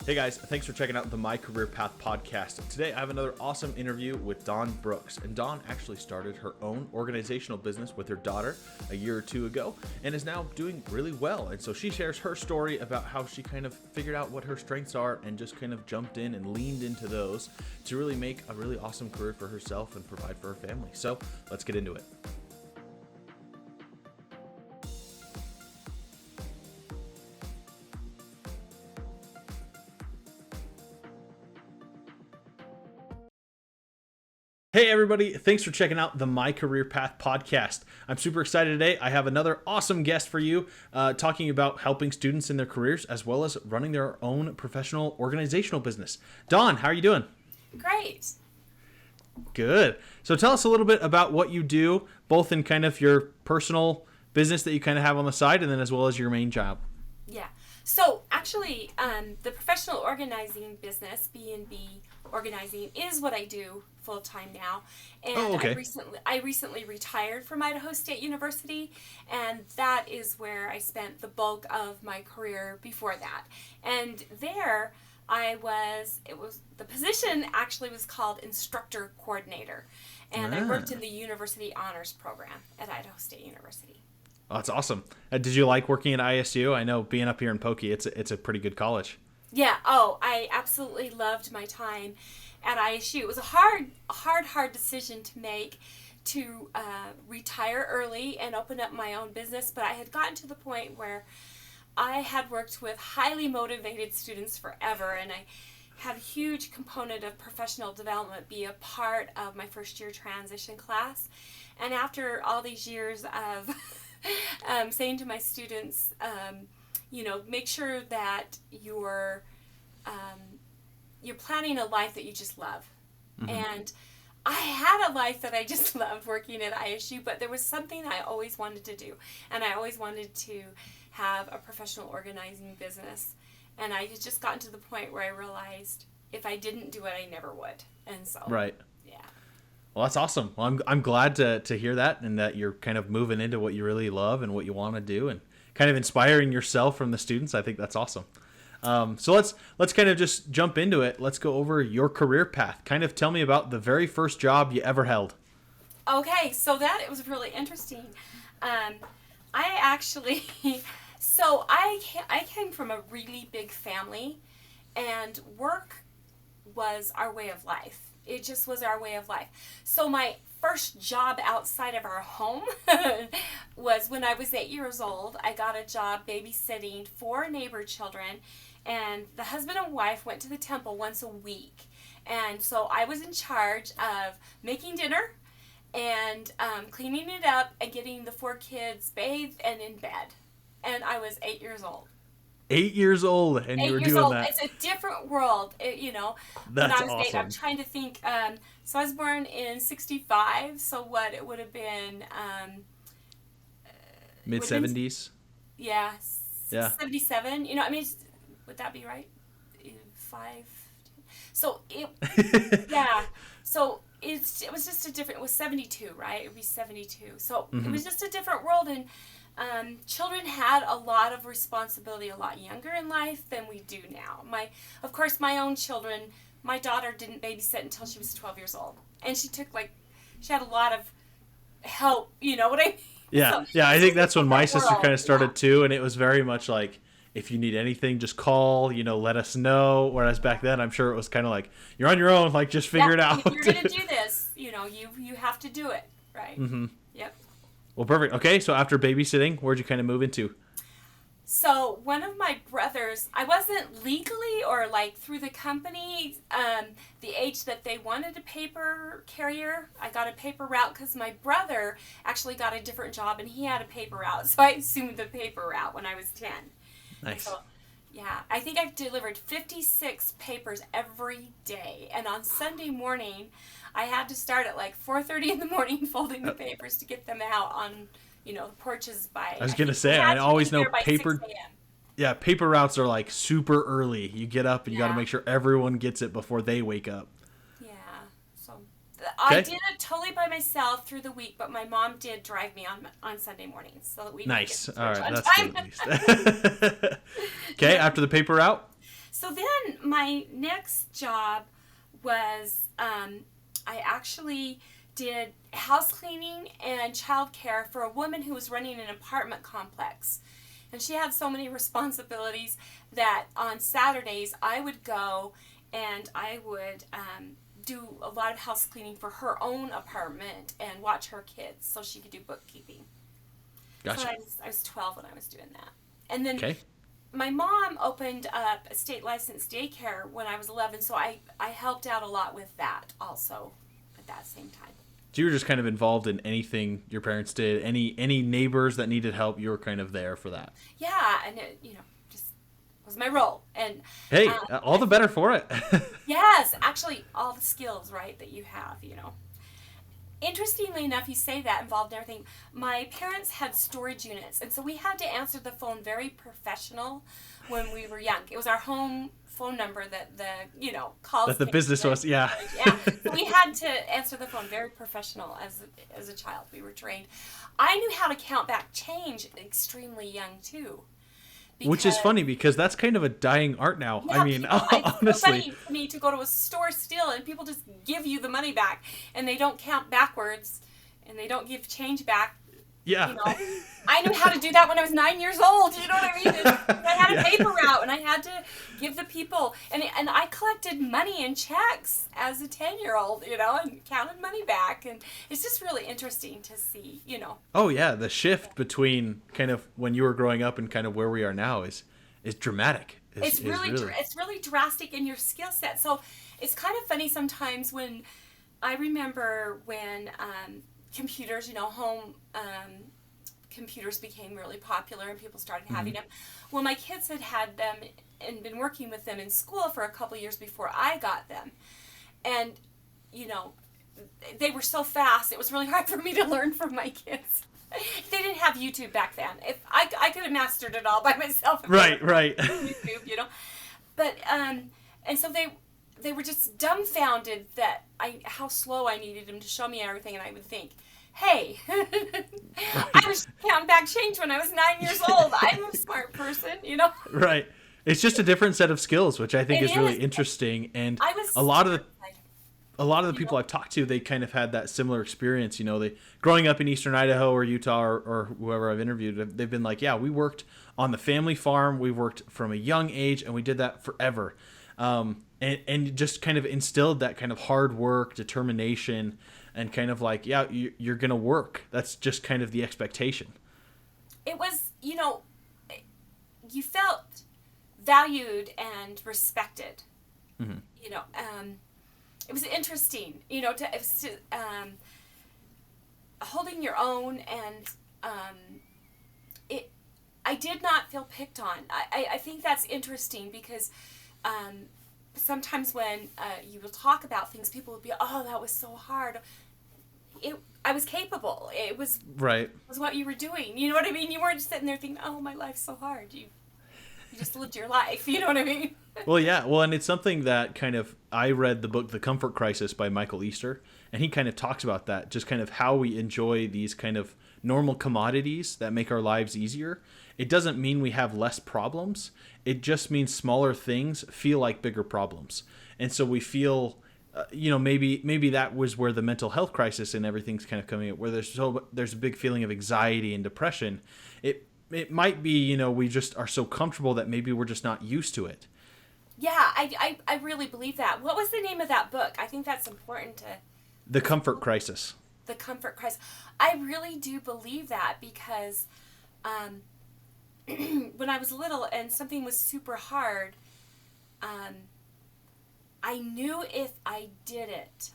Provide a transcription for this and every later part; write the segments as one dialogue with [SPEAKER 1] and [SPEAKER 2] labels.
[SPEAKER 1] Hey guys, thanks for checking out the My Career Path podcast. Today I have another awesome interview with Dawn Brooks. And Dawn actually started her own organizational business with her daughter a year or two ago and is now doing really well. And so she shares her story about how she kind of figured out what her strengths are and just kind of jumped in and leaned into those to really make a really awesome career for herself and provide for her family. So let's get into it. Hey everybody, thanks for checking out the My Career Path podcast. I'm super excited today. I have another awesome guest for you talking about helping students in their careers as well as running their own professional organizational business. Dawn, how are you doing?
[SPEAKER 2] Great.
[SPEAKER 1] Good. So tell us a little bit about what you do, both in kind of your personal business that you kind of have on the side and then as well as your main job.
[SPEAKER 2] Yeah. So actually, the professional organizing business, B&B organizing, is what I do full time now. And
[SPEAKER 1] okay.
[SPEAKER 2] I recently retired from Idaho State University, and that is where I spent the bulk of my career before that. And there the position actually was called instructor coordinator. And I worked in the university honors program at Idaho State University.
[SPEAKER 1] Oh, that's awesome. Did you like working at ISU? I know being up here in Pokey, it's a pretty good college.
[SPEAKER 2] Yeah. Oh, I absolutely loved my time at ISU. It was a hard decision to make to retire early and open up my own business. But I had gotten to the point where I had worked with highly motivated students forever, and I had a huge component of professional development be a part of my first year transition class. And after all these years of saying to my students, make sure that you're planning a life that you just love. Mm-hmm. And I had a life that I just loved working at ISU, but there was something I always wanted to do. And I always wanted to have a professional organizing business. And I had just gotten to the point where I realized if I didn't do it, I never would. And so,
[SPEAKER 1] right.
[SPEAKER 2] Yeah.
[SPEAKER 1] Well, that's awesome. Well, I'm glad to hear that and that you're kind of moving into what you really love and what you want to do and kind of inspiring yourself from the students. I think that's awesome. So let's kind of just jump into it. Let's go over your career path. Kind of tell me about the very first job you ever held.
[SPEAKER 2] Okay, so it was really interesting. I came from a really big family, and work was our way of life. It just was our way of life. So my first job outside of our home was when I was 8 years old. I got a job babysitting 4 neighbor children, and the husband and wife went to the temple once a week. And so I was in charge of making dinner and cleaning it up and getting the 4 kids bathed and in bed. And I was 8 years old.
[SPEAKER 1] 8 years old, and you were doing that.
[SPEAKER 2] It's a different world,
[SPEAKER 1] That's
[SPEAKER 2] when I was
[SPEAKER 1] awesome.
[SPEAKER 2] 8, I'm trying to think. So I was born in 65, so what, it would have been...
[SPEAKER 1] Mid-70s?
[SPEAKER 2] Yeah. 77. Would that be right? 5... So, yeah. So, it was just a different... It was 72, right? It would be 72. So, It was just a different world, and... children had a lot of responsibility a lot younger in life than we do now. Of course, my own children, my daughter didn't babysit until she was 12 years old. And she had a lot of help, you know what I mean?
[SPEAKER 1] Yeah, I think that's when my sister kind of started too, and it was very much like, if you need anything, just call, let us know. Whereas back then, I'm sure it was kind of like, you're on your own, like, just figure it out.
[SPEAKER 2] If you're going to do this, you have to do it, right?
[SPEAKER 1] Mm-hmm.
[SPEAKER 2] Yep.
[SPEAKER 1] Well, perfect. Okay, so after babysitting, where'd you kind of move into?
[SPEAKER 2] So one of my brothers, I wasn't legally or through the company the age that they wanted a paper carrier. I got a paper route because my brother actually got a different job and he had a paper route. So I assumed the paper route when I was 10.
[SPEAKER 1] Nice.
[SPEAKER 2] So, yeah, I think I've delivered 56 papers every day. And on Sunday morning, I had to start at 4:30 in the morning folding the papers to get them out on, the porches by...
[SPEAKER 1] I was going to say, I always know paper...
[SPEAKER 2] 6 a.m.
[SPEAKER 1] Yeah, paper routes are super early. You get up and you got to make sure everyone gets it before they wake up.
[SPEAKER 2] Yeah, so I did it totally by myself through the week, but my mom did drive me on Sunday mornings so that we
[SPEAKER 1] nice.
[SPEAKER 2] All
[SPEAKER 1] right, that's good at least. Okay, after the paper route?
[SPEAKER 2] So then my next job was I actually did house cleaning and childcare for a woman who was running an apartment complex. And she had so many responsibilities that on Saturdays I would go and I would do a lot of house cleaning for her own apartment and watch her kids so she could do bookkeeping.
[SPEAKER 1] Gotcha.
[SPEAKER 2] So I was 12 when I was doing that. And then
[SPEAKER 1] Okay.
[SPEAKER 2] my mom opened up a state licensed daycare when I was 11, so I helped out a lot with that also at that same time.
[SPEAKER 1] So you were just kind of involved in anything your parents did, any neighbors that needed help, you were kind of there for that.
[SPEAKER 2] Yeah, and it, just was my role. And
[SPEAKER 1] Hey, all the better for it.
[SPEAKER 2] yes, actually, all the skills, right, that you have. Interestingly enough, you say that involved in everything. My parents had storage units, and so we had to answer the phone very professional when we were young. It was our home phone number that the calls
[SPEAKER 1] That the
[SPEAKER 2] came
[SPEAKER 1] business
[SPEAKER 2] in.
[SPEAKER 1] was, yeah.
[SPEAKER 2] Yeah, so we had to answer the phone very professional as a child. We were trained. I knew how to count back change extremely young too.
[SPEAKER 1] Which is funny because that's kind of a dying art now.
[SPEAKER 2] Yeah,
[SPEAKER 1] I mean,
[SPEAKER 2] it's
[SPEAKER 1] honestly.
[SPEAKER 2] so funny for me to go to a store still and people just give you the money back and they don't count backwards and they don't give change back.
[SPEAKER 1] Yeah.
[SPEAKER 2] I knew how to do that when I was 9 years old. You know what I mean? I had a paper route and I had to give the people, and I collected money in checks as a 10-year-old, and counted money back, and it's just really interesting to see,
[SPEAKER 1] Oh yeah, the shift between kind of when you were growing up and kind of where we are now is dramatic.
[SPEAKER 2] It's really drastic in your skill set. So it's kind of funny sometimes when I remember when computers, home computers became really popular and people started having them. Well, my kids had them and been working with them in school for a couple of years before I got them. And, they were so fast, it was really hard for me to learn from my kids. They didn't have YouTube back then. If I could have mastered it all by myself.
[SPEAKER 1] Right.
[SPEAKER 2] YouTube, But, and so they were just dumbfounded that how slow I needed them to show me everything, and I would think, hey, I was counting back change when I was 9 years old. I'm a smart person,
[SPEAKER 1] Right. It's just a different set of skills, which I think
[SPEAKER 2] It
[SPEAKER 1] is really
[SPEAKER 2] is.
[SPEAKER 1] interesting. And
[SPEAKER 2] I was
[SPEAKER 1] a lot of the people
[SPEAKER 2] know?
[SPEAKER 1] I've talked to, they kind of had that similar experience. They growing up in Eastern Idaho or Utah or whoever I've interviewed, they've been like, yeah, we worked on the family farm. We worked from a young age, and we did that forever. And just kind of instilled that kind of hard work, determination, and kind of like, yeah, you're going to work. That's just kind of the expectation.
[SPEAKER 2] It was, you felt valued and respected.
[SPEAKER 1] Mm-hmm.
[SPEAKER 2] It was interesting, holding your own, and I did not feel picked on. I think that's interesting because sometimes when you will talk about things, people will be, oh, that was so hard. I was capable. It was
[SPEAKER 1] Right.
[SPEAKER 2] It was what you were doing. You know what I mean? You weren't just sitting there thinking, oh, my life's so hard. You just lived your life. You know what I mean?
[SPEAKER 1] Well, yeah. Well, and it's something that kind of, I read the book, The Comfort Crisis by Michael Easter, and he kind of talks about that, just kind of how we enjoy these kind of normal commodities that make our lives easier. It doesn't mean we have less problems. It just means smaller things feel like bigger problems. And so we feel, maybe that was where the mental health crisis and everything's kind of coming up, where there's a big feeling of anxiety and depression. It might be, we just are so comfortable that maybe we're just not used to it.
[SPEAKER 2] Yeah, I really believe that. What was the name of that book? I think that's important to...
[SPEAKER 1] The Comfort Crisis.
[SPEAKER 2] The Comfort Crisis. I really do believe that because when I was little and something was super hard, I knew if I did it,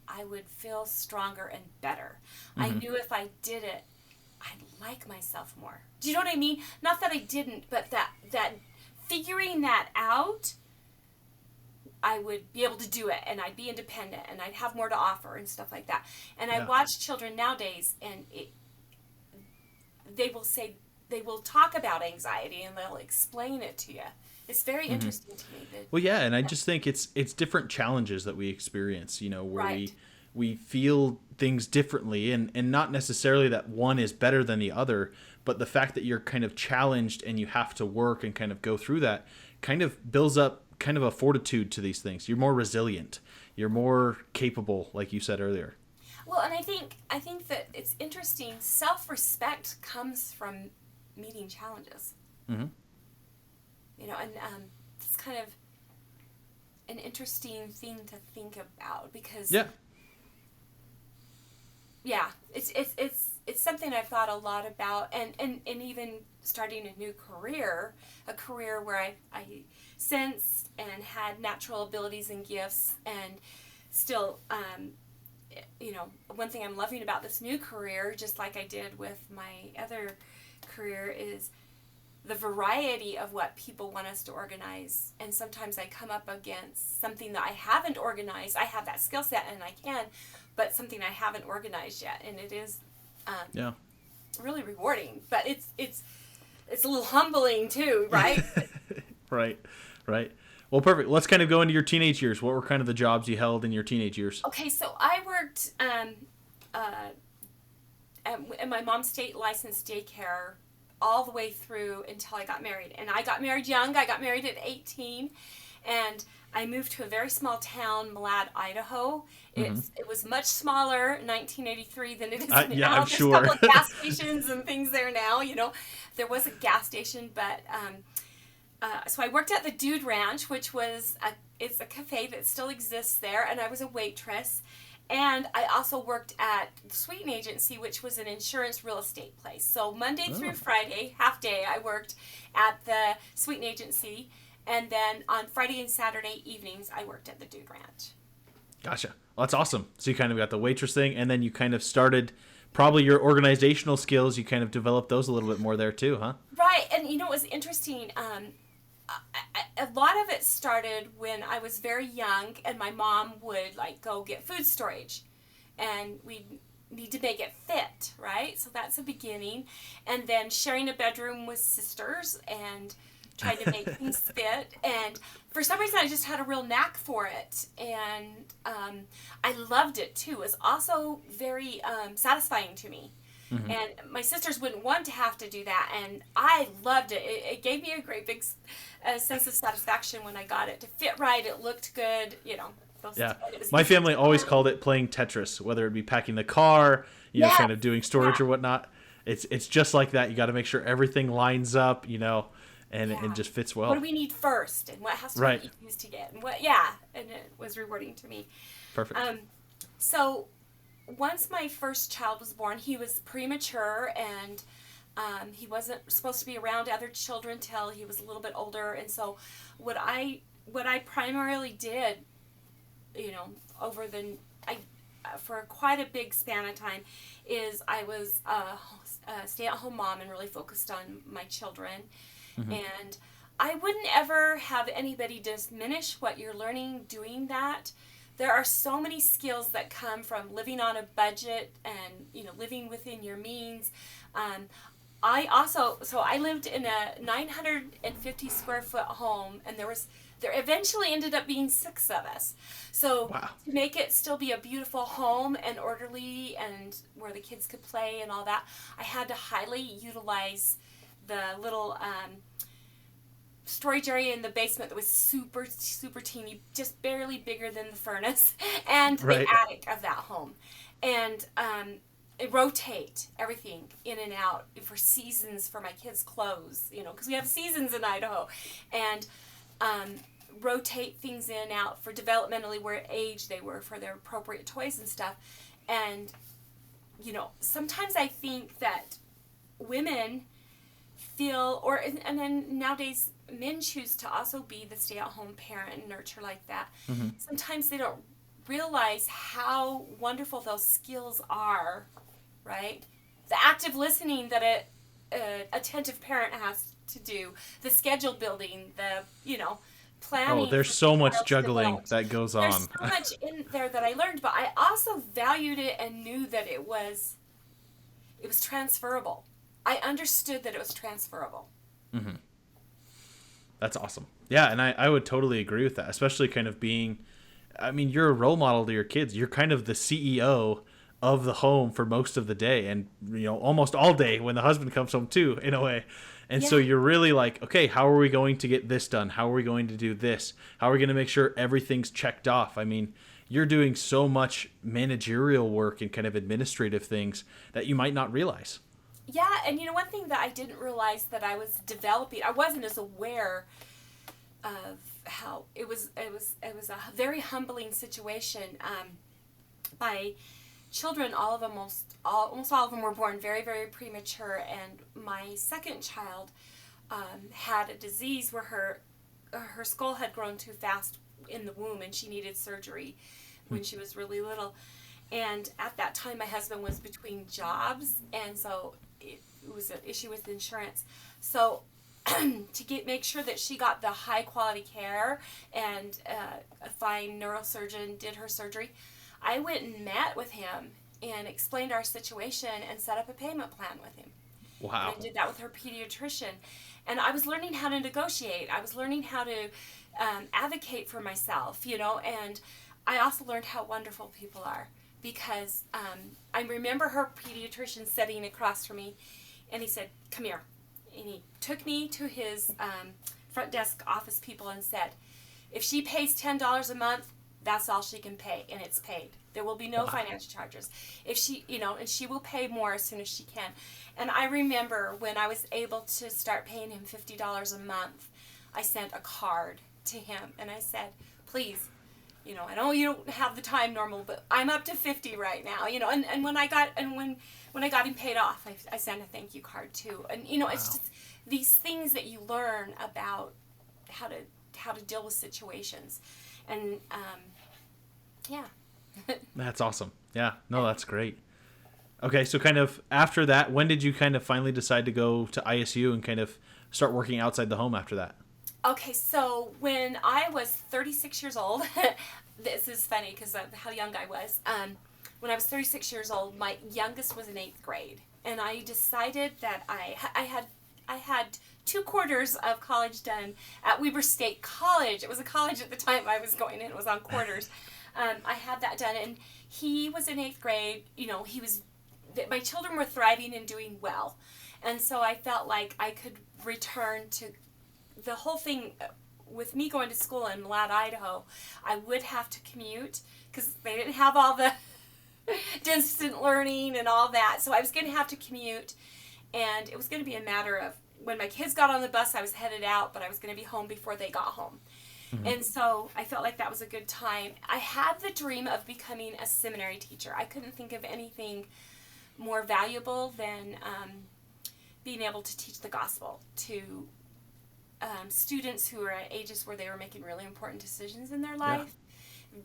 [SPEAKER 2] I would feel stronger and better. Mm-hmm. I knew if I did it, I'd like myself more. Do you know what I mean? Not that I didn't, but that figuring that out, I would be able to do it, and I'd be independent, and I'd have more to offer and stuff like that. And I watch children nowadays, and they will talk about anxiety, and they'll explain it to you. It's very interesting to me.
[SPEAKER 1] Well, yeah, and I just think it's different challenges that we experience, where
[SPEAKER 2] Right.
[SPEAKER 1] we feel things differently, and not necessarily that one is better than the other, but the fact that you're kind of challenged and you have to work and kind of go through that kind of builds up kind of a fortitude to these things. You're more resilient. You're more capable, like you said earlier.
[SPEAKER 2] Well, and I think that it's interesting. Self-respect comes from meeting challenges.
[SPEAKER 1] Mm-hmm.
[SPEAKER 2] You know, and it's kind of an interesting thing to think about because it's something I've thought a lot about, and even starting a new career, a career where I sensed and had natural abilities and gifts, and still, you know, one thing I'm loving about this new career, just like I did with my other career, is the variety of what people want us to organize. And sometimes I come up against something that I haven't organized. I have that skill set and I can, but something I haven't organized yet, and it is really rewarding. But it's a little humbling too, right?
[SPEAKER 1] Right. Well, perfect. Let's kind of go into your teenage years. What were kind of the jobs you held in your teenage years?
[SPEAKER 2] Okay, so I worked at my mom's state licensed daycare all the way through until I got married. And I got married young. I got married at 18, and I moved to a very small town, Malad, Idaho. It was much smaller in 1983 than it is now.
[SPEAKER 1] Yeah, I'm
[SPEAKER 2] There's
[SPEAKER 1] sure.
[SPEAKER 2] a couple of gas stations and things there now. You know, there was a gas station, but so I worked at the Dude Ranch, which was it's a cafe that still exists there, and I was a waitress. And I also worked at the Sweeten Agency, which was an insurance real estate place. So Monday through Friday, half day, I worked at the Sweeten Agency. And then on Friday and Saturday evenings, I worked at the Dude Ranch.
[SPEAKER 1] Gotcha. Well, that's awesome. So you kind of got the waitress thing, and then you kind of started probably your organizational skills. You kind of developed those a little bit more there too, huh?
[SPEAKER 2] Right. And, you know, it was interesting. A lot of it started when I was very young, and my mom would like go get food storage, and we need to make it fit, right? So that's a beginning. And then sharing a bedroom with sisters and trying to make things fit. And for some reason, I just had a real knack for it, and I loved it too. It was also very satisfying to me. Mm-hmm. And my sisters wouldn't want to have to do that, and I loved it. It gave me a great big sense of satisfaction when I got it to fit right. It looked good, you know.
[SPEAKER 1] My family always called it playing Tetris, whether it be packing the car, you know, kind of doing storage or whatnot. It's just like that. You got to make sure everything lines up, you know, and it just fits well.
[SPEAKER 2] What do we need first, and what has to be used to get, and what? And it was rewarding to me.
[SPEAKER 1] Perfect.
[SPEAKER 2] So once my first child was born, he was premature, and he wasn't supposed to be around other children till he was a little bit older. And so what I primarily did, you know, for quite a big span of time, is I was a stay-at-home mom and really focused on my children. Mm-hmm. And I wouldn't ever have anybody diminish what you're learning doing that. There are so many skills that come from living on a budget and, you know, living within your means. I lived in a 950 square foot home, and there eventually ended up being 6 of us. So to make it still be a beautiful home and orderly and where the kids could play and all that, I had to highly utilize the little storage area in the basement that was super, super teeny, just barely bigger than the furnace, and the attic of that home. And rotate everything in and out for seasons for my kids' clothes, you know, because we have seasons in Idaho. And rotate things in and out for developmentally where age they were for their appropriate toys and stuff. And, you know, sometimes I think that women feel, and then nowadays men choose to also be the stay-at-home parent and nurture like that. Mm-hmm. Sometimes they don't realize how wonderful those skills are, right? The active listening that an attentive parent has to do, the schedule building, the, you know, planning.
[SPEAKER 1] Oh, there's so much juggling that goes on.
[SPEAKER 2] There's so much in there that I learned, but I also valued it and knew that it was transferable. I understood that it was transferable.
[SPEAKER 1] Mm-hmm. That's awesome. Yeah, and I would totally agree with that, especially kind of being, I mean, you're a role model to your kids. You're kind of the CEO of the home for most of the day, and, you know, almost all day when the husband comes home too, in a way. And so you're really like, okay, how are we going to get this done? How are we going to do this? How are we going to make sure everything's checked off? I mean, you're doing so much managerial work and kind of administrative things that you might not realize.
[SPEAKER 2] Yeah, and one thing that I didn't realize that I was developing, I wasn't as aware of how it was a very humbling situation. My children, almost all of them were born very, very premature, and my second child had a disease where her skull had grown too fast in the womb, and she needed surgery when she was really little. And at that time, my husband was between jobs, and so it was an issue with insurance. So to make sure that she got the high quality care, and a fine neurosurgeon did her surgery, I went and met with him and explained our situation and set up a payment plan with him.
[SPEAKER 1] Wow.
[SPEAKER 2] And I did that with her pediatrician. And I was learning how to negotiate. I was learning how to advocate for myself, and I also learned how wonderful people are, because I remember her pediatrician sitting across from me, and he said, "Come here." And he took me to his front desk office people and said, "If she pays $10 a month, that's all she can pay, and it's paid. There will be no financial charges. If she, and she will pay more as soon as she can." And I remember when I was able to start paying him $50 a month, I sent a card to him, and I said, "Please, I know you don't have the time normal, but I'm up to 50 right now, and when I got him paid off, I sent a thank you card too. And it's just these things that you learn about how to deal with situations. And yeah.
[SPEAKER 1] That's awesome. Yeah, no, that's great. Okay, so kind of after that, when did you kind of finally decide to go to ISU and kind of start working outside the home after that?
[SPEAKER 2] Okay, so when I was 36 years old, this is funny because of how young I was. When I was 36 years old, my youngest was in 8th grade, and I decided that I had 2 quarters of college done at Weber State College. It was a college at the time I was going in. It was on quarters. I had that done, and he was in 8th grade. My children were thriving and doing well, and so I felt like I could return to the whole thing. With me going to school in Malad, Idaho, I would have to commute because they didn't have all the distant learning and all that. So I was going to have to commute, and it was going to be a matter of when my kids got on the bus, I was headed out, but I was going to be home before they got home. Mm-hmm. And so I felt like that was a good time. I had the dream of becoming a seminary teacher. I couldn't think of anything more valuable than being able to teach the gospel to students who are at ages where they were making really important decisions in their life,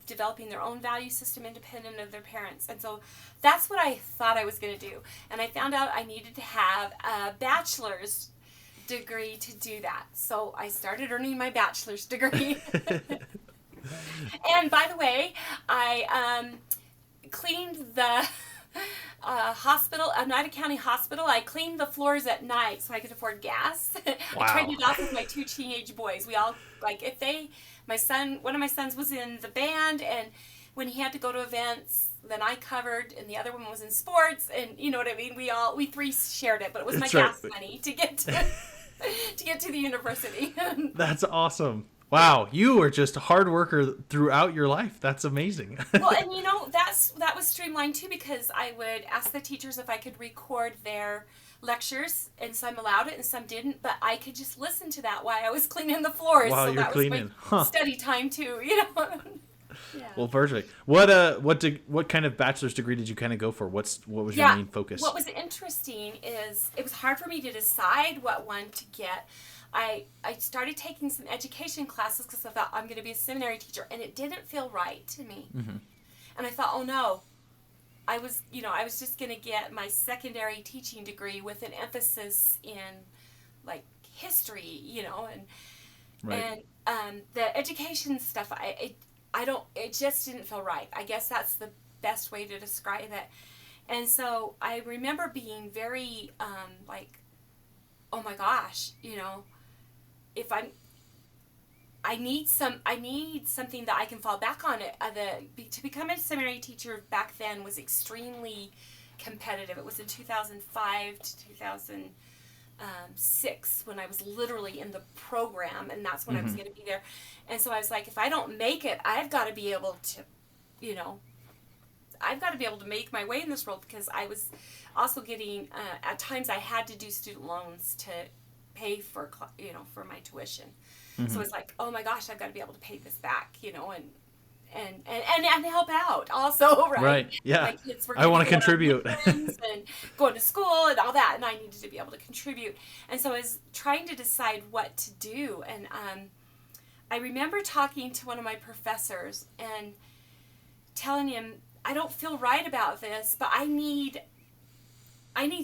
[SPEAKER 2] developing their own value system independent of their parents. And so that's what I thought I was going to do. And I found out I needed to have a bachelor's degree to do that. So I started earning my bachelor's degree. And by the way, I cleaned the hospital, Oneida County Hospital. I cleaned the floors at night so I could afford gas.
[SPEAKER 1] Wow.
[SPEAKER 2] I traded off with my 2 teenage boys. We all, one of my sons was in the band, and when he had to go to events, then I covered, and the other one was in sports, and you know what I mean? We 3 shared it, but it was my gas money to get to the university.
[SPEAKER 1] That's awesome. Wow, you were just a hard worker throughout your life. That's amazing.
[SPEAKER 2] Well, and that was streamlined too, because I would ask the teachers if I could record their lectures, and some allowed it and some didn't, but I could just listen to that while I was cleaning the floors.
[SPEAKER 1] While
[SPEAKER 2] so
[SPEAKER 1] you're
[SPEAKER 2] that
[SPEAKER 1] cleaning.
[SPEAKER 2] was my study time too, Yeah.
[SPEAKER 1] Well, perfect. What kind of bachelor's degree did you kind of go for? What was your main focus?
[SPEAKER 2] What was interesting is it was hard for me to decide what one to get. I started taking some education classes because I thought I'm going to be a seminary teacher, and it didn't feel right to me. Mm-hmm. And I thought, oh no, I was just going to get my secondary teaching degree with an emphasis in history,
[SPEAKER 1] Right.
[SPEAKER 2] And the education stuff, it just didn't feel right. I guess that's the best way to describe it. And so I remember being very oh my gosh, if I need something that I can fall back on. To become a seminary teacher back then was extremely competitive. It was in 2005 to 6 when I was literally in the program, and that's when I was going to be there. And so I was like, if I don't make it, I've got to be able to, I've got to be able to make my way in this world, because I was also getting, at times I had to do student loans to pay for, for my tuition. So it's like, oh my gosh, I've got to be able to pay this back, and help out also, right?
[SPEAKER 1] Right. Yeah.
[SPEAKER 2] My kids were
[SPEAKER 1] I want to
[SPEAKER 2] going on
[SPEAKER 1] contribute.
[SPEAKER 2] weekends and going to school and all that, and I needed to be able to contribute. And so I was trying to decide what to do. And I remember talking to one of my professors and telling him, I don't feel right about this, but I need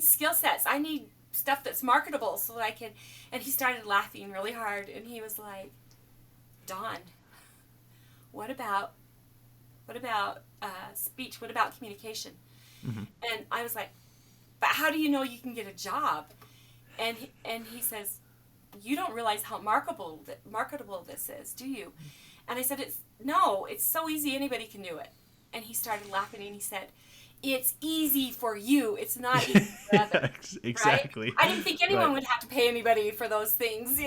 [SPEAKER 2] skill sets. I need stuff that's marketable so that I can. And he started laughing really hard, and he was like, Dawn, what about speech? What about communication? And I was like, but how do you know you can get a job? And he says, you don't realize how marketable this is, do you? And I said, it's so easy, anybody can do it. And he started laughing, and he said, it's easy for you. It's not easy for others.
[SPEAKER 1] Exactly.
[SPEAKER 2] Right? I didn't think anyone would have to pay anybody for those things,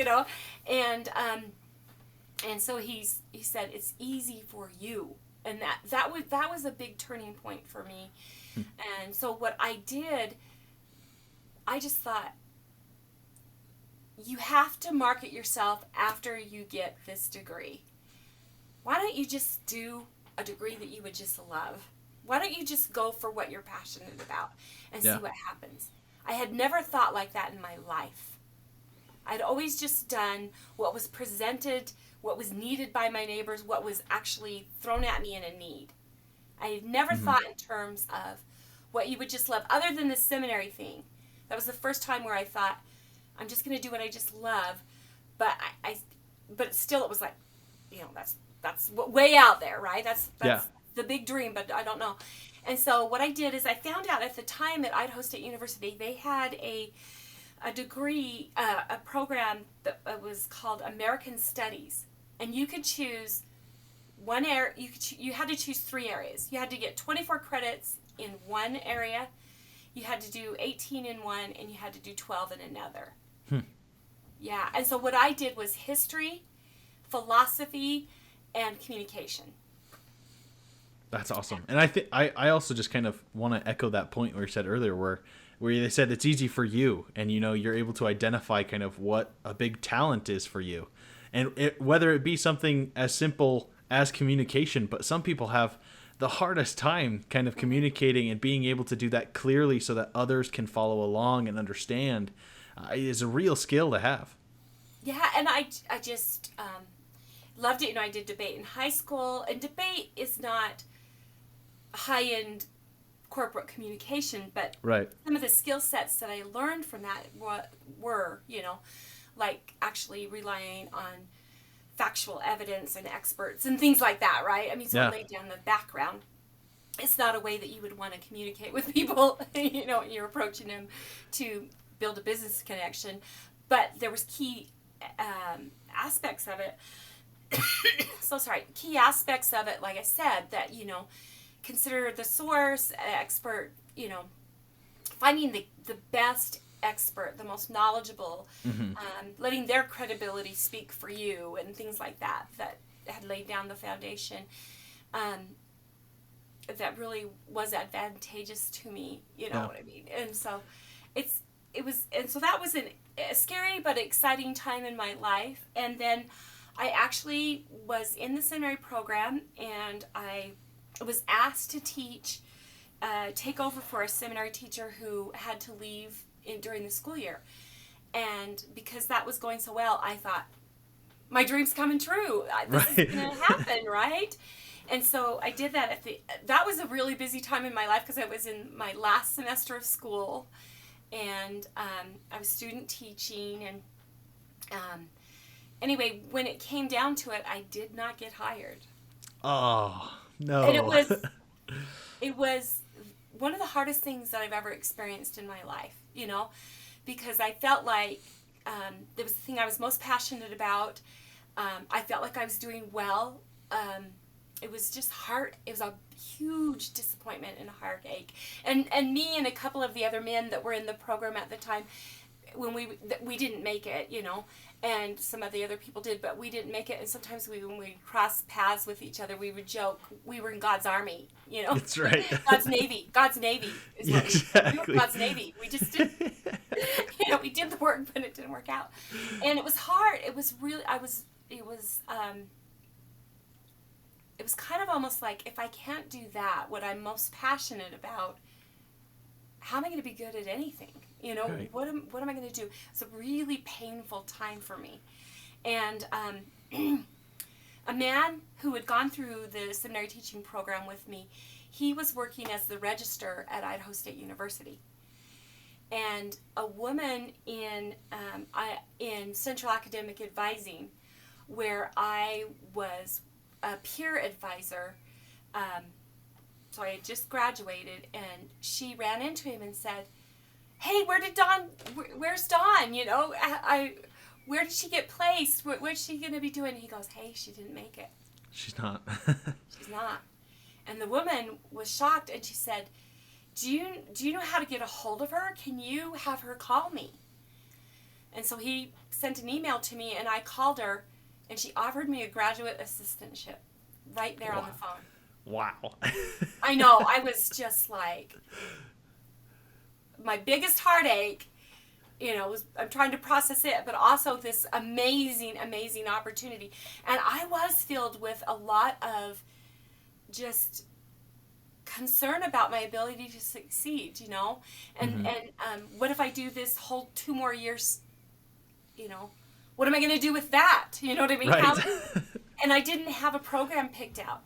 [SPEAKER 2] And so he said, it's easy for you. And that was a big turning point for me. And so what I did, I just thought, you have to market yourself after you get this degree. Why don't you just do a degree that you would just love? Why don't you just go for what you're passionate about and see what happens? I had never thought like that in my life. I'd always just done what was presented, what was needed by my neighbors, what was actually thrown at me in a need. I had never thought in terms of what you would just love, other than the seminary thing. That was the first time where I thought, I'm just going to do what I just love. But but still, it was like, that's way out there, right? That's the big dream, but I don't know. And so what I did is I found out at the time at Idaho State University, they had a degree, a program that was called American Studies. And you could choose one area. You had to choose 3 areas. You had to get 24 credits in one area. You had to do 18 in one, and you had to do 12 in another. Yeah. And so what I did was history, philosophy, and communication.
[SPEAKER 1] That's awesome. And I think I also just kind of want to echo that point where you said earlier, where they said it's easy for you, and you're able to identify kind of what a big talent is for you. And whether it be something as simple as communication, but some people have the hardest time kind of communicating and being able to do that clearly so that others can follow along and understand is a real skill to have.
[SPEAKER 2] Yeah, and I just loved it. I did debate in high school, and debate is not high-end corporate communication, but some of the skill sets that I learned from that were, like actually relying on factual evidence and experts and things like that, right? I mean, so lay down the background. It's not a way that you would want to communicate with people, when you're approaching them to build a business connection. But there was key aspects of it. Key aspects of it, like I said, that, consider the source, expert, finding the best expert, the most knowledgeable, letting their credibility speak for you and things like that had laid down the foundation. That really was advantageous to me, what I mean? And so that was a scary but exciting time in my life. And then I actually was in the seminary program, and I was asked to take over for a seminary teacher who had to leave during the school year. And because that was going so well, I thought, my dream's coming true. This is going to happen, right? And so I did that. That was a really busy time in my life, because I was in my last semester of school, and I was student teaching. And anyway, when it came down to it, I did not get hired.
[SPEAKER 1] Oh, no.
[SPEAKER 2] And it was one of the hardest things that I've ever experienced in my life, because I felt like it was the thing I was most passionate about. I felt like I was doing well. It was just hard. It was a huge disappointment and a heartache. And me and a couple of the other men that were in the program at the time, when we didn't make it, and some of the other people did, but we didn't make it. And sometimes when we crossed paths with each other, we would joke we were in God's army,
[SPEAKER 1] That's right.
[SPEAKER 2] God's navy is what we were. God's navy. We just did, we did the work, but it didn't work out, and it was hard. It was really, it was kind of almost like, if I can't do that, what I'm most passionate about, how am I going to be good at anything?
[SPEAKER 1] Right.
[SPEAKER 2] What am I going to do? It's a really painful time for me. And a man who had gone through the seminary teaching program with me, he was working as the register at Idaho State University. And a woman in Central Academic Advising, where I was a peer advisor, so I had just graduated, and she ran into him and said, "Hey, where's Dawn? Where did she get placed? What's she going to be doing?" And he goes, "Hey, she didn't make it."
[SPEAKER 1] She's not.
[SPEAKER 2] She's not. And the woman was shocked, and she said, do you know how to get a hold of her? Can you have her call me? And so he sent an email to me, and I called her, and she offered me a graduate assistantship right there on the phone.
[SPEAKER 1] Wow.
[SPEAKER 2] I know. I was just like, my biggest heartache, I'm trying to process it, but also this amazing, amazing opportunity. And I was filled with a lot of just concern about my ability to succeed, and what if I do this whole 2 more years, what am I going to do with that? You know what I mean?
[SPEAKER 1] Right.
[SPEAKER 2] And I didn't have a program picked out,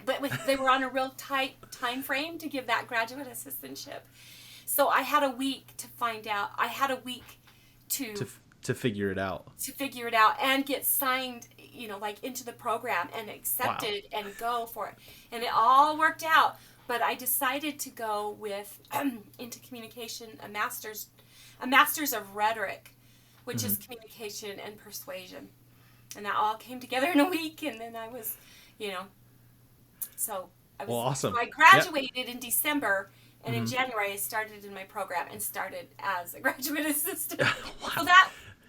[SPEAKER 2] but they were on a real tight time frame to give that graduate assistantship. So I had a week to find out. I had a week to
[SPEAKER 1] figure it out.
[SPEAKER 2] To figure it out and get signed, into the program and accepted and go for it. And it all worked out. But I decided to go with into communication, a master's of rhetoric, which is communication and persuasion. And that all came together in a week, and then I was, so I was.
[SPEAKER 1] Well, awesome.
[SPEAKER 2] So I graduated in December, and in January I started in my program and started as a graduate assistant.
[SPEAKER 1] Wow.
[SPEAKER 2] So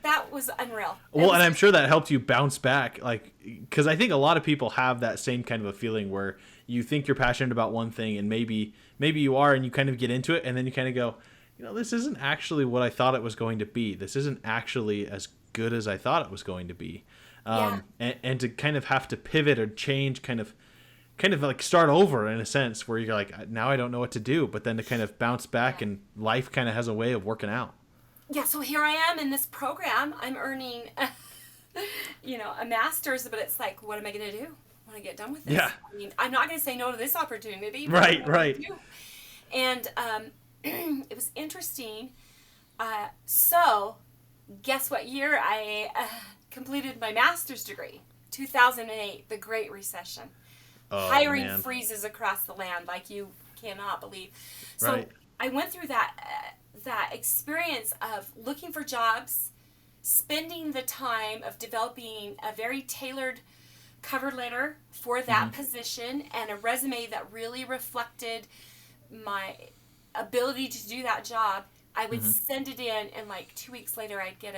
[SPEAKER 2] that was unreal.
[SPEAKER 1] Well, and I'm sure that helped you bounce back, because I think a lot of people have that same kind of a feeling where you think you're passionate about one thing, and maybe you are, and you kind of get into it, and then you kind of go, this isn't actually what I thought it was going to be. This isn't actually as good as I thought it was going to be. And to kind of have to pivot or change, kind of like start over in a sense, where you're like, now I don't know what to do, but then to kind of bounce back, and life kind of has a way of working out.
[SPEAKER 2] Yeah, so here I am in this program. I'm earning, a master's, but it's like, what am I going to do when I get done with this?
[SPEAKER 1] Yeah.
[SPEAKER 2] I mean, I'm not going to say no to this opportunity.
[SPEAKER 1] Right.
[SPEAKER 2] And it was interesting. So, guess what year I completed my master's degree? 2008, the Great Recession. Hiring freezes across the land like you cannot believe. So
[SPEAKER 1] right.
[SPEAKER 2] I went through that experience of looking for jobs, spending the time of developing a very tailored cover letter for that position and a resume that really reflected my ability to do that job. I would send it in, and like 2 weeks later I'd get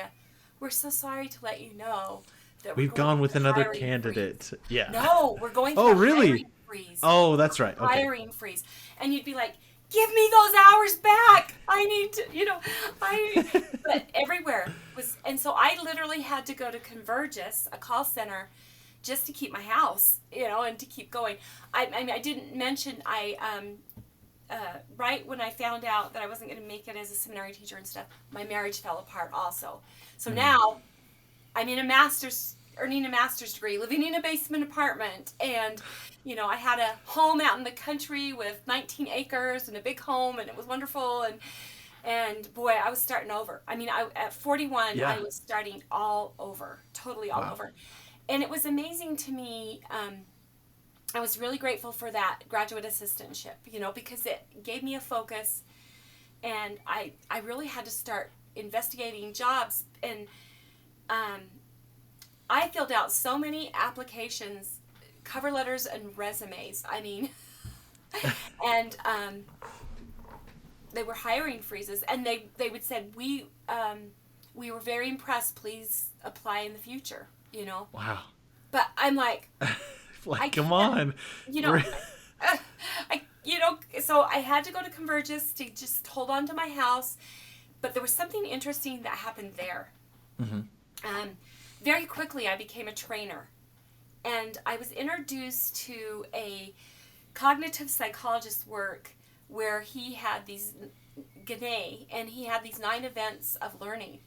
[SPEAKER 2] "We're so sorry to let you know that
[SPEAKER 1] we've gone with another candidate."
[SPEAKER 2] Freeze.
[SPEAKER 1] Yeah.
[SPEAKER 2] No, we're going through
[SPEAKER 1] a
[SPEAKER 2] really?
[SPEAKER 1] Hiring
[SPEAKER 2] freeze.
[SPEAKER 1] Oh, that's right. Okay.
[SPEAKER 2] Hiring freeze. And you'd be like, "Give me those hours back. I need to, but everywhere was, and so I literally had to go to Convergys, a call center, just to keep my house, and to keep going. I mean, I didn't mention, right when I found out that I wasn't going to make it as a seminary teacher and stuff, my marriage fell apart also. So now I'm in earning a master's degree, living in a basement apartment, and I had a home out in the country with 19 acres and a big home, and it was wonderful, and boy, I was starting over. I mean, at 41, I was starting all over, totally all over. And it was amazing to me. I was really grateful for that graduate assistantship, because it gave me a focus, and I really had to start investigating jobs, and I filled out so many applications, cover letters and resumes. I mean, and they were hiring freezes, and they would said, we were very impressed, please apply in the future, you know.
[SPEAKER 1] Wow.
[SPEAKER 2] But I'm like,
[SPEAKER 1] like, come on,
[SPEAKER 2] you know. So I had to go to Convergys to just hold on to my house. But there was something interesting that happened there.
[SPEAKER 1] Mm-hmm.
[SPEAKER 2] Very quickly, I became a trainer. And I was introduced to a cognitive psychologist work where he had these, Gane, and he had these 9 events of learning.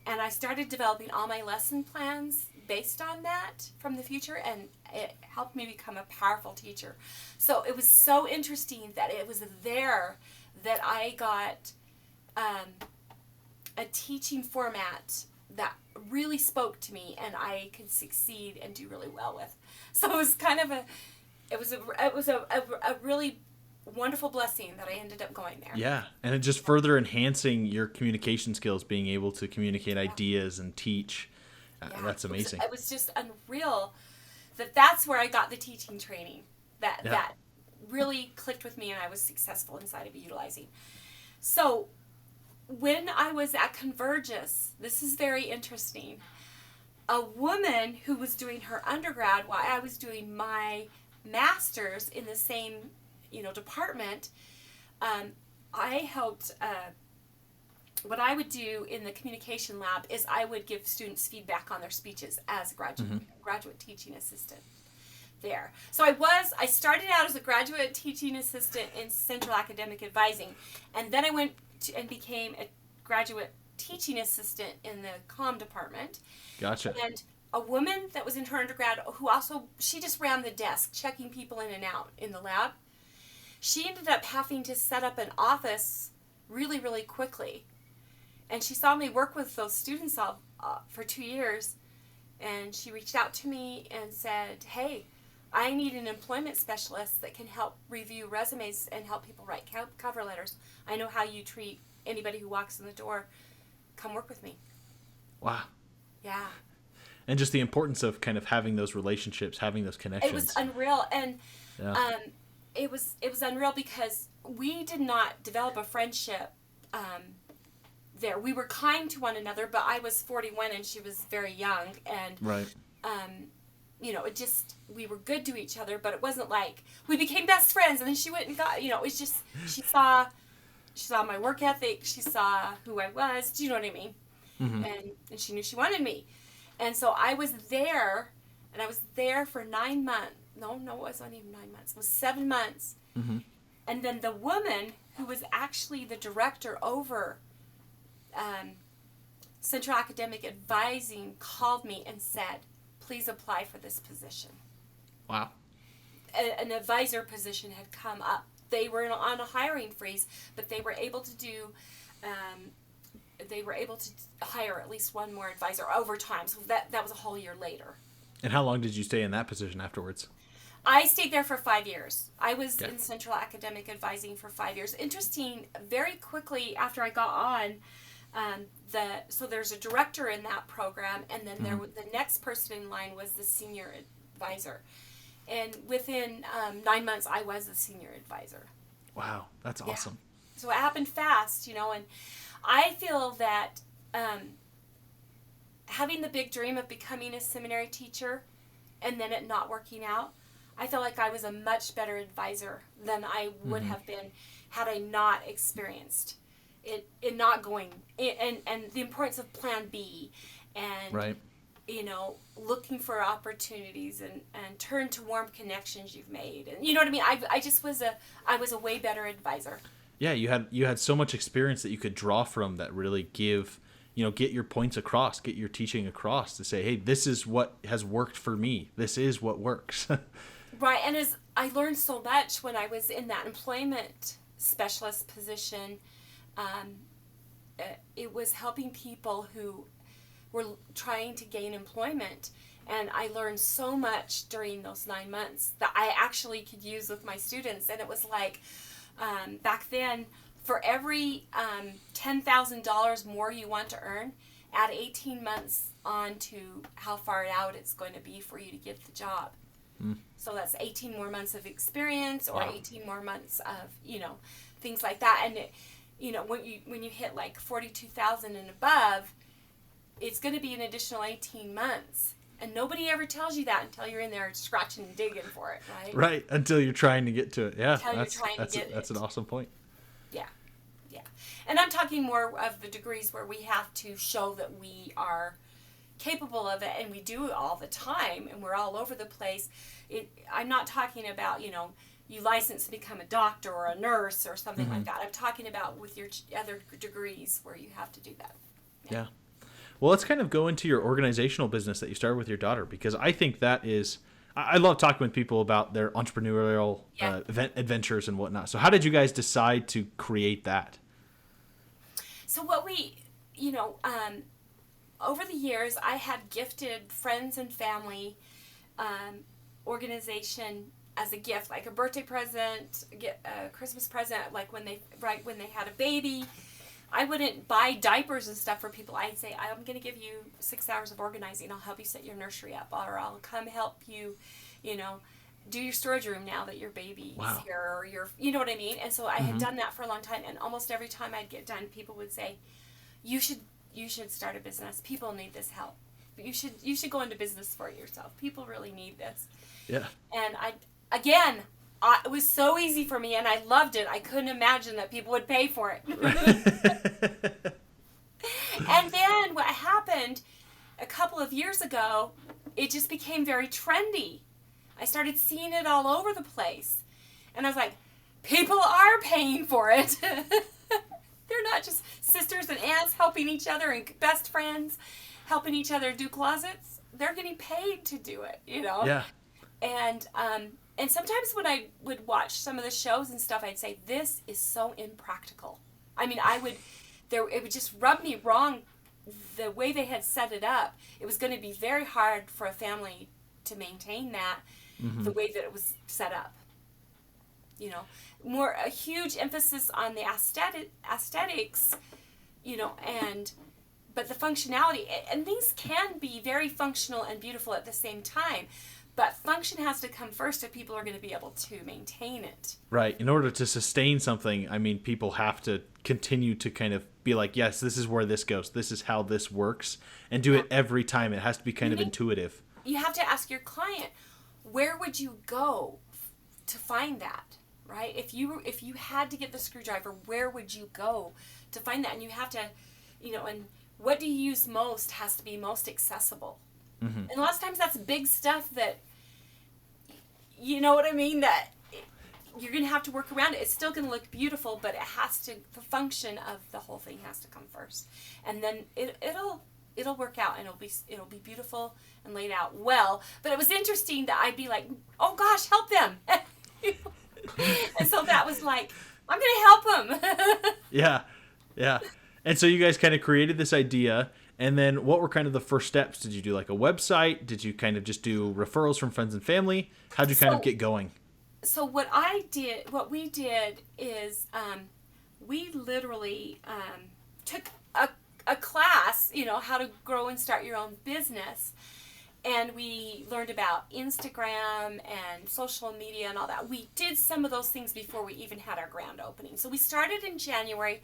[SPEAKER 2] And I started developing all my lesson plans based on that from the future, and it helped me become a powerful teacher. So it was so interesting that it was there that I got a teaching format that really spoke to me and I could succeed and do really well with. So it was kind of a really wonderful blessing that I ended up going there.
[SPEAKER 1] Yeah, and it just further enhancing your communication skills, being able to communicate ideas and teach. That's amazing.
[SPEAKER 2] It was just unreal that's where I got the teaching training. That really clicked with me, and I was successful inside of utilizing. So when I was at Convergys, this is very interesting. A woman who was doing her undergrad while I was doing my master's in the same, department, I helped. What I would do in the communication lab is I would give students feedback on their speeches as a graduate teaching assistant there. So I started out as a graduate teaching assistant in central academic advising, and then I went and became a graduate teaching assistant in the comm department.
[SPEAKER 1] Gotcha.
[SPEAKER 2] And a woman that was in her undergrad who she just ran the desk, checking people in and out in the lab. She ended up having to set up an office really, really quickly. And she saw me work with those students all for 2 years. And she reached out to me and said, hey, I need an employment specialist that can help review resumes and help people write cover letters. I know how you treat anybody who walks in the door. Come work with me.
[SPEAKER 1] Wow.
[SPEAKER 2] Yeah.
[SPEAKER 1] And just the importance of kind of having those relationships, having those connections.
[SPEAKER 2] It was unreal. And it was unreal because we did not develop a friendship there. We were kind to one another, but I was 41 and she was very young, and
[SPEAKER 1] right.
[SPEAKER 2] We were good to each other, but it wasn't like we became best friends and then she went and got, it was just, she saw my work ethic, she saw who I was, do you know what I mean? Mm-hmm. And she knew she wanted me. And so I was there, and I was there for 9 months. No, it wasn't even 9 months. It was 7 months. Mm-hmm. And then the woman who was actually the director over Central Academic Advising called me and said, please apply for this position.
[SPEAKER 1] Wow.
[SPEAKER 2] An advisor position had come up. They were on a hiring freeze, but they were able to do, hire at least one more advisor over time. So that was a whole year later.
[SPEAKER 1] And how long did you stay in that position afterwards?
[SPEAKER 2] I stayed there for 5 years. I was in Central Academic Advising for 5 years. Interesting, very quickly after I got on, so there's a director in that program, and then the next person in line was the senior advisor. And within 9 months, I was the senior advisor.
[SPEAKER 1] Wow, that's awesome.
[SPEAKER 2] So it happened fast, and I feel that having the big dream of becoming a seminary teacher and then it not working out, I feel like I was a much better advisor than I would have been had I not experienced it not going, and the importance of plan B, and looking for opportunities and turn to warm connections you've made, and you know what I mean. I was a way better advisor.
[SPEAKER 1] Yeah, you had so much experience that you could draw from that really get your points across, get your teaching across to say, hey, this is what has worked for me. This is what works.
[SPEAKER 2] Right, and as I learned so much when I was in that employment specialist position, it was helping people who were trying to gain employment, and I learned so much during those 9 months that I actually could use with my students. And it was like, back then, for every $10,000 more you want to earn, add 18 months on to how far out it's going to be for you to get the job. So that's 18 more months of experience, or 18 more months of, things like that. And when you hit like 42,000 and above, it's going to be an additional 18 months. And nobody ever tells you that until you're in there scratching and digging for it, right?
[SPEAKER 1] Right, until you're trying to get to it. Yeah, that's an awesome point.
[SPEAKER 2] Yeah, yeah. And I'm talking more of the degrees where we have to show that we are capable of it, and we do it all the time, and we're all over the place. I'm not talking about, you license to become a doctor or a nurse or something like that. I'm talking about with your other degrees where you have to do that.
[SPEAKER 1] Yeah. Well, let's kind of go into your organizational business that you started with your daughter, because I think that is, I love talking with people about their entrepreneurial adventures and whatnot. So how did you guys decide to create that?
[SPEAKER 2] So what over the years, I had gifted friends and family organization as a gift, like a birthday present, a Christmas present, like when they had a baby. I wouldn't buy diapers and stuff for people. I'd say, I'm going to give you 6 hours of organizing. I'll help you set your nursery up, or I'll come help you, do your storage room now that your baby's here, or you know what I mean? And so I had done that for a long time, and almost every time I'd get done, people would say, you should start a business. People need this help. You should go into business for yourself. People really need this. Yeah. And it was so easy for me, and I loved it. I couldn't imagine that people would pay for it. And then what happened a couple of years ago, it just became very trendy. I started seeing it all over the place. And I was like, people are paying for it. They're not just sisters and aunts helping each other and best friends helping each other do closets. They're getting paid to do it, Yeah. And sometimes when I would watch some of the shows and stuff, I'd say, this is so impractical. I mean, it would just rub me wrong the way they had set it up. It was going to be very hard for a family to maintain that the way that it was set up. A huge emphasis on the aesthetics, but the functionality, and things can be very functional and beautiful at the same time. But function has to come first if people are going to be able to maintain it.
[SPEAKER 1] Right. In order to sustain something, I mean, people have to continue to kind of be like, yes, this is where this goes. This is how this works. And do it every time. It has to be kind of intuitive.
[SPEAKER 2] You have to ask your client, where would you go to find that? Right? If you had to get the screwdriver, where would you go to find that? And you have to, and what do you use most has to be most accessible. And a lot of times that's big stuff that, you know what I mean, that you're going to have to work around it. It's still going to look beautiful, but the function of the whole thing has to come first. And then it'll work out, and it'll be beautiful and laid out well. But it was interesting that I'd be like, oh gosh, help them. And so that was like, I'm going to help them.
[SPEAKER 1] Yeah. And so you guys kind of created this idea. And then what were kind of the first steps? Did you do like a website? Did you kind of just do referrals from friends and family? How'd you kind of get going?
[SPEAKER 2] So what we did is we literally took a class, how to grow and start your own business. And we learned about Instagram and social media and all that. We did some of those things before we even had our grand opening. So we started in January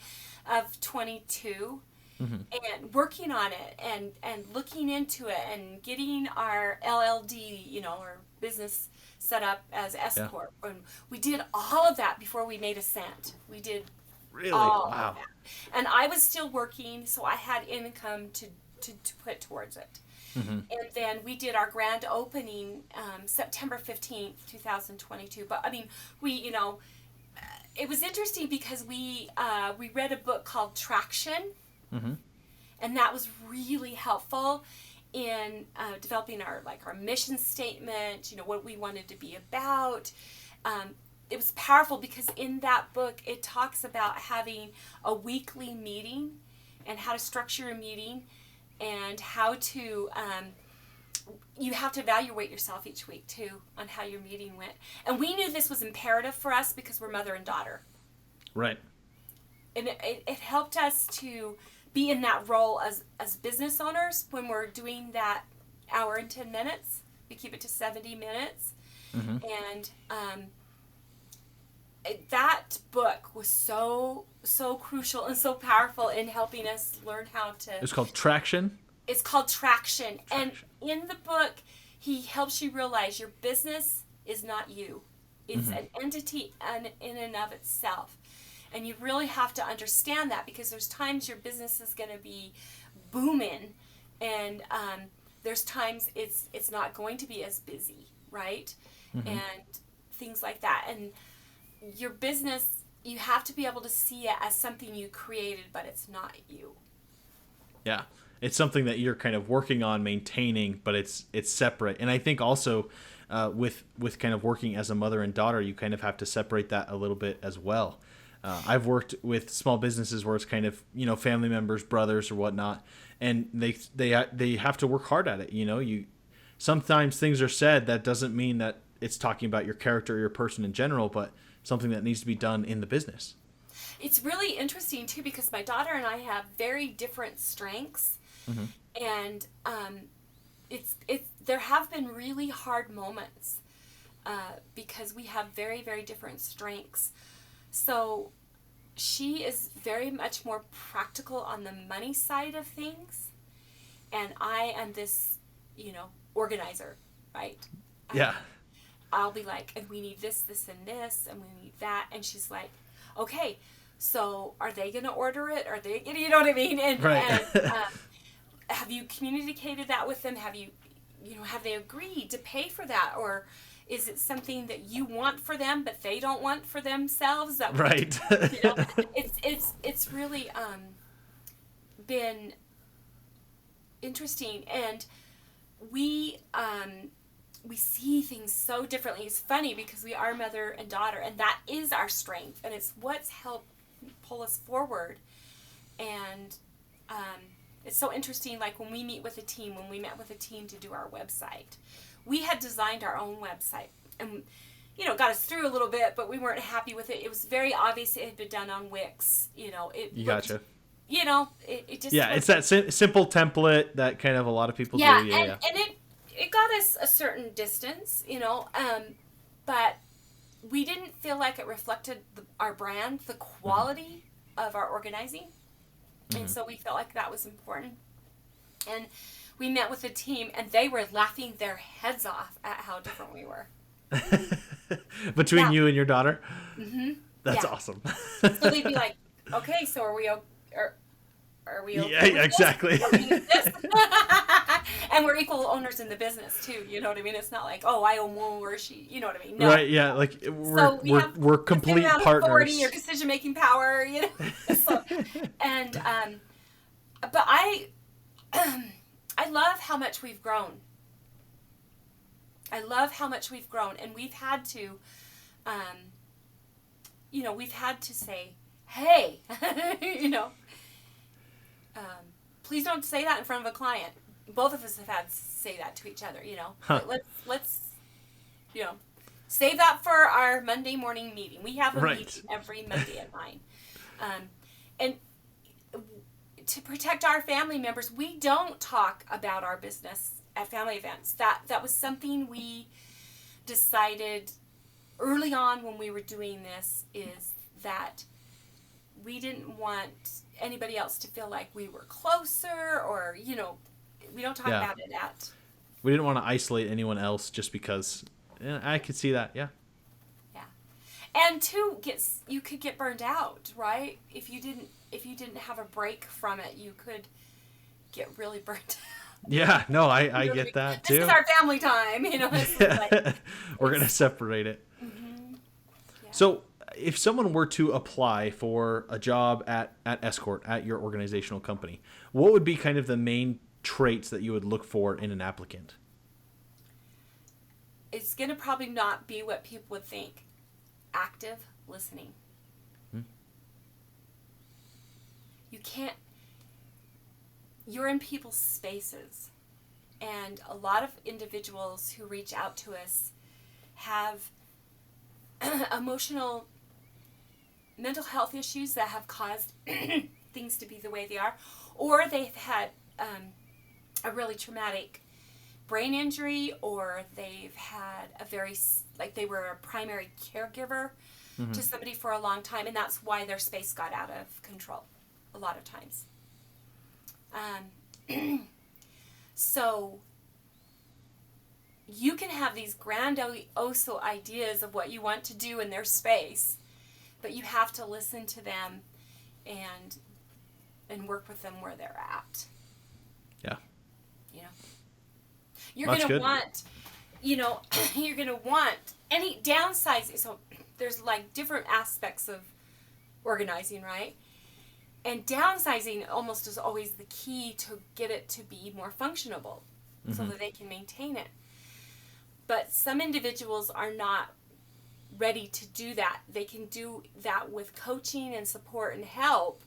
[SPEAKER 2] of 22. And working on it and looking into it and getting our LLD, our business set up as S Corp. And we did all of that before we made a cent. We did all of that. And I was still working, so I had income to put towards it. And then we did our grand opening September 15th, 2022. But I mean, it was interesting because we read a book called Traction. And that was really helpful in developing our mission statement, what we wanted to be about. It was powerful because in that book, it talks about having a weekly meeting and how to structure a meeting and how to, you have to evaluate yourself each week too on how your meeting went. And we knew this was imperative for us because we're mother and daughter. Right. And it helped us to be in that role as business owners when we're doing that hour and 10 minutes. We keep it to 70 minutes. And that book was so crucial and so powerful in helping us learn how to.
[SPEAKER 1] It's called Traction.
[SPEAKER 2] It's called Traction. And in the book, he helps you realize your business is not you. It's an entity in and of itself. And you really have to understand that, because there's times your business is going to be booming, and there's times it's not going to be as busy, right? And things like that. And your business, you have to be able to see it as something you created, but it's not you.
[SPEAKER 1] Yeah. It's something that you're kind of working on maintaining, but it's separate. And I think also with kind of working as a mother and daughter, you kind of have to separate that a little bit as well. I've worked with small businesses where it's kind of, family members, brothers or whatnot, and they have to work hard at it. You sometimes things are said that doesn't mean that it's talking about your character or your person in general, but something that needs to be done in the business.
[SPEAKER 2] It's really interesting too, because my daughter and I have very different strengths, and there have been really hard moments because we have very, very different strengths. So she is very much more practical on the money side of things, and I am this, organizer, right?
[SPEAKER 1] Yeah.
[SPEAKER 2] I'll be like, and we need this, and this, and we need that, and she's like, okay, so are they going to order it? Are they, you know what I mean? And,
[SPEAKER 1] right.
[SPEAKER 2] and have you communicated that with them? Have have they agreed to pay for that? Or is it something that you want for them, but they don't want for themselves? That
[SPEAKER 1] right.
[SPEAKER 2] It's really been interesting, and we see things so differently. It's funny because we are mother and daughter, and that is our strength, and it's what's helped pull us forward. And it's so interesting, like when we met with a team to do our website, we had designed our own website, and got us through a little bit, but we weren't happy with it. It was very obvious it had been done on Wix.
[SPEAKER 1] Gotcha.
[SPEAKER 2] It just
[SPEAKER 1] it's that simple template that kind of a lot of people do.
[SPEAKER 2] And it got us a certain distance, but we didn't feel like it reflected our brand, the quality of our organizing. And so we felt like that was important. And we met with the team, and they were laughing their heads off at how different we were.
[SPEAKER 1] Between you and your daughter? That's
[SPEAKER 2] yeah.
[SPEAKER 1] awesome.
[SPEAKER 2] So they'd be like, okay, so are we okay?
[SPEAKER 1] Yeah, exactly.
[SPEAKER 2] And we're equal owners in the business too. You know what I mean? It's not like, oh, I own more, or she. You know what I mean? No.
[SPEAKER 1] Right? Yeah. Like we're complete partners.
[SPEAKER 2] Authority or decision making power. So, and but I love how much we've grown. And we've had to, we've had to say, hey, please don't say that in front of a client. Both of us have had to say that to each other, Let's save that for our Monday morning meeting. We have a meeting every Monday at 9. And to protect our family members, we don't talk about our business at family events. That was something we decided early on when we were doing this, is that we didn't want anybody else to feel like we were closer, or we don't talk about it at.
[SPEAKER 1] We didn't want to isolate anyone else just because. I could see that. Yeah.
[SPEAKER 2] And two, you could get burned out, right? If you didn't have a break from it, you could get really burned out.
[SPEAKER 1] Yeah, no, I get that too.
[SPEAKER 2] This is our family time,
[SPEAKER 1] We're gonna separate it. Yeah. So, if someone were to apply for a job at Escort, at your organizational company, what would be kind of the main traits that you would look for in an applicant?
[SPEAKER 2] It's gonna probably not be what people would think. Active listening. You're in people's spaces, and a lot of individuals who reach out to us have mental health issues that have caused things to be the way they are, or they've had a really traumatic brain injury, or they've had they were a primary caregiver to somebody for a long time, and that's why their space got out of control a lot of times. So you can have these grandiose ideas of what you want to do in their space, but you have to listen to them and work with them where they're at.
[SPEAKER 1] Yeah.
[SPEAKER 2] You know, you're going to want, you're going to want any downsizing. So there's like different aspects of organizing, right? And downsizing almost is always the key to get it to be more functionable so that they can maintain it. But some individuals are not ready to do that. They can do that with coaching and support and help.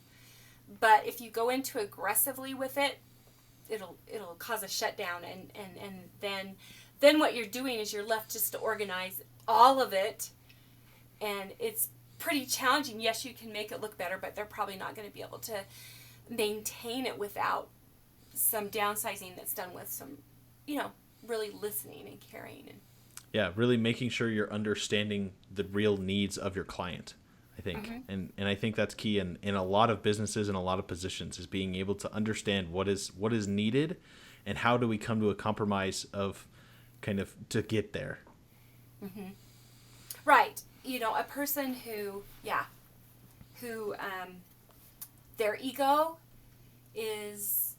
[SPEAKER 2] But if you go into aggressively with it, it'll cause a shutdown. And then what you're doing is you're left just to organize all of it. And it's pretty challenging. Yes, you can make it look better, but they're probably not going to be able to maintain it without some downsizing that's done with some, really listening and caring. And
[SPEAKER 1] yeah, really making sure you're understanding the real needs of your client, I think. And I think that's key in a lot of businesses and a lot of positions, is being able to understand what is needed and how do we come to a compromise of kind of to get there.
[SPEAKER 2] Right. A person who their ego is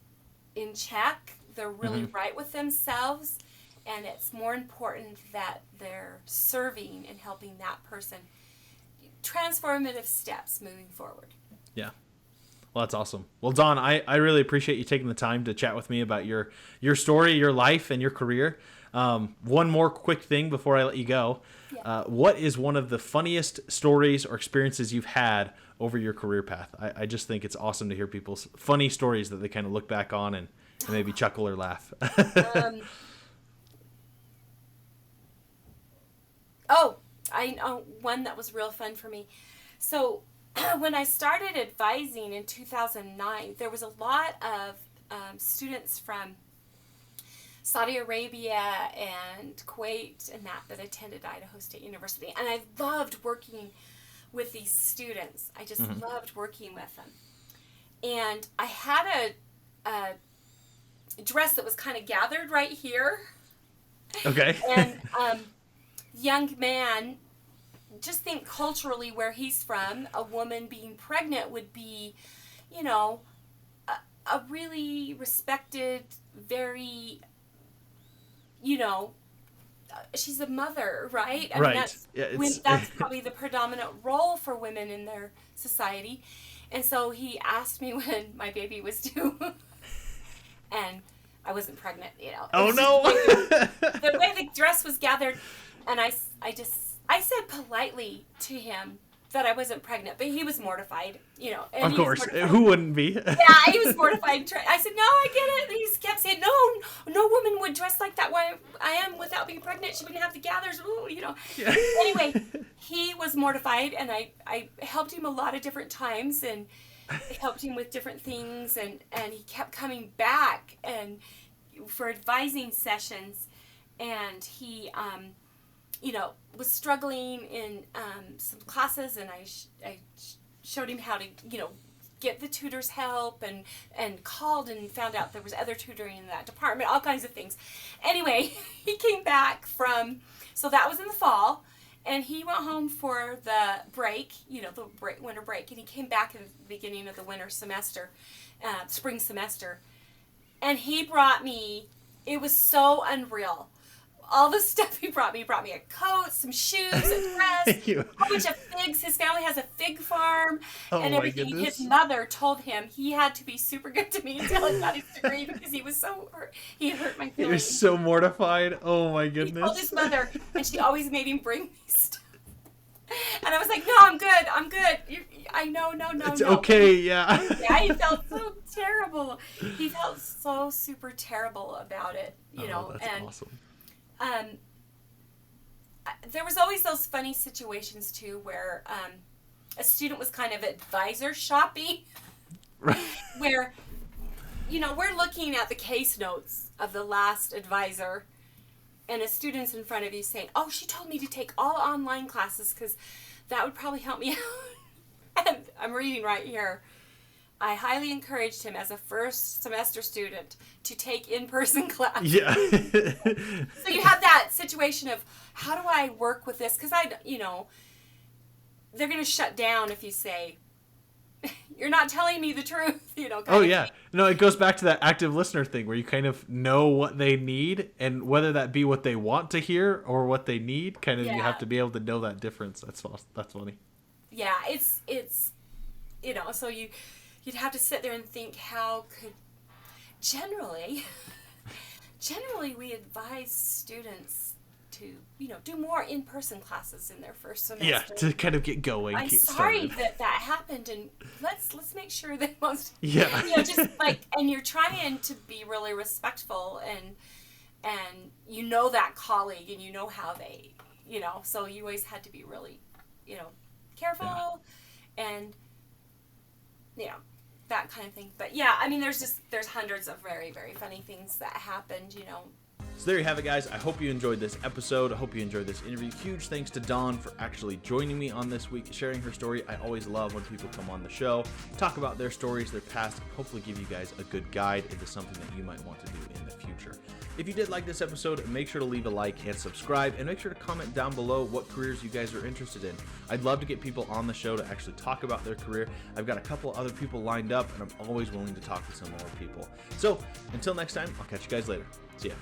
[SPEAKER 2] in check, they're really right with themselves, and it's more important that they're serving and helping that person. Transformative steps moving forward.
[SPEAKER 1] Yeah. Well, that's awesome. Well, Dawn, I really appreciate you taking the time to chat with me about your story, your life, and your career. One more quick thing before I let you go. Yeah. What is one of the funniest stories or experiences you've had over your career path? I just think it's awesome to hear people's funny stories that they kind of look back on and maybe chuckle or laugh.
[SPEAKER 2] I know one that was real fun for me. So when I started advising in 2009, there was a lot of students from Saudi Arabia and Kuwait and that attended Idaho State University. And I loved working with these students. I just loved working with them. And I had a dress that was kind of gathered right here.
[SPEAKER 1] Okay.
[SPEAKER 2] And young man, just think culturally where he's from, a woman being pregnant would be, a really respected, very, she's a mother, right? I mean, that's probably the predominant role for women in their society. And so he asked me when my baby was due, and I wasn't pregnant,
[SPEAKER 1] Oh, no!
[SPEAKER 2] The way the dress was gathered, and I said politely to him that I wasn't pregnant, but he was mortified, And
[SPEAKER 1] of course, who wouldn't be?
[SPEAKER 2] Yeah, he was mortified. I said, no, I get it. And he just kept saying, no woman would dress like that. Why I am without being pregnant. She wouldn't have the gathers. Ooh, Yeah. Anyway, he was mortified, and I helped him a lot of different times, and helped him with different things, and he kept coming back and for advising sessions, and he was struggling in some classes, and I showed him how to get the tutor's help, and called and found out there was other tutoring in that department, all kinds of things. Anyway, he came back so that was in the fall, and he went home for the break, winter break, and he came back in the beginning of the winter semester, spring semester, and he brought me, it was so unreal. All the stuff he brought me a coat, some shoes, a dress, a whole bunch of figs. His family has a fig farm and everything. His mother told him he had to be super good to me until he got his degree because he was so hurt. He hurt my feelings.
[SPEAKER 1] He was so mortified. Oh my goodness.
[SPEAKER 2] He told his mother, and she always made him bring me stuff. And I was like, no, I'm good. No.
[SPEAKER 1] It's okay, yeah.
[SPEAKER 2] Yeah, he felt so terrible. He felt so super terrible about it,
[SPEAKER 1] That's awesome.
[SPEAKER 2] There was always those funny situations too where a student was kind of advisor shopping,
[SPEAKER 1] right.
[SPEAKER 2] Where we're looking at the case notes of the last advisor, and a student's in front of you saying, oh, she told me to take all online classes because that would probably help me out. And I'm reading right here. I highly encouraged him as a first semester student to take in-person class.
[SPEAKER 1] Yeah.
[SPEAKER 2] So you have that situation of, how do I work with this? Because they're going to shut down if you say, you're not telling me the truth,
[SPEAKER 1] Oh, yeah. No, it goes back to that active listener thing where you kind of know what they need, and whether that be what they want to hear or what they need, kind of you have to be able to know that difference. That's funny.
[SPEAKER 2] Yeah, it's so you'd have to sit there and think, how could generally we advise students to do more in-person classes in their first semester.
[SPEAKER 1] Yeah, to kind of get going.
[SPEAKER 2] I'm sorry that happened, and let's make sure that most just and you're trying to be really respectful, and that colleague, and how they so you always had to be really careful and that kind of thing. But yeah, I mean, there's hundreds of very, very funny things that happened,
[SPEAKER 1] So there you have it, guys. I hope you enjoyed this episode. I hope you enjoyed this interview. Huge thanks to Dawn for actually joining me on this week, sharing her story. I always love when people come on the show, talk about their stories, their past, and hopefully give you guys a good guide into something that you might want to do in the future. If you did like this episode, make sure to leave a like and subscribe, and make sure to comment down below what careers you guys are interested in. I'd love to get people on the show to actually talk about their career. I've got a couple other people lined up, and I'm always willing to talk to some more people. So until next time, I'll catch you guys later. See ya.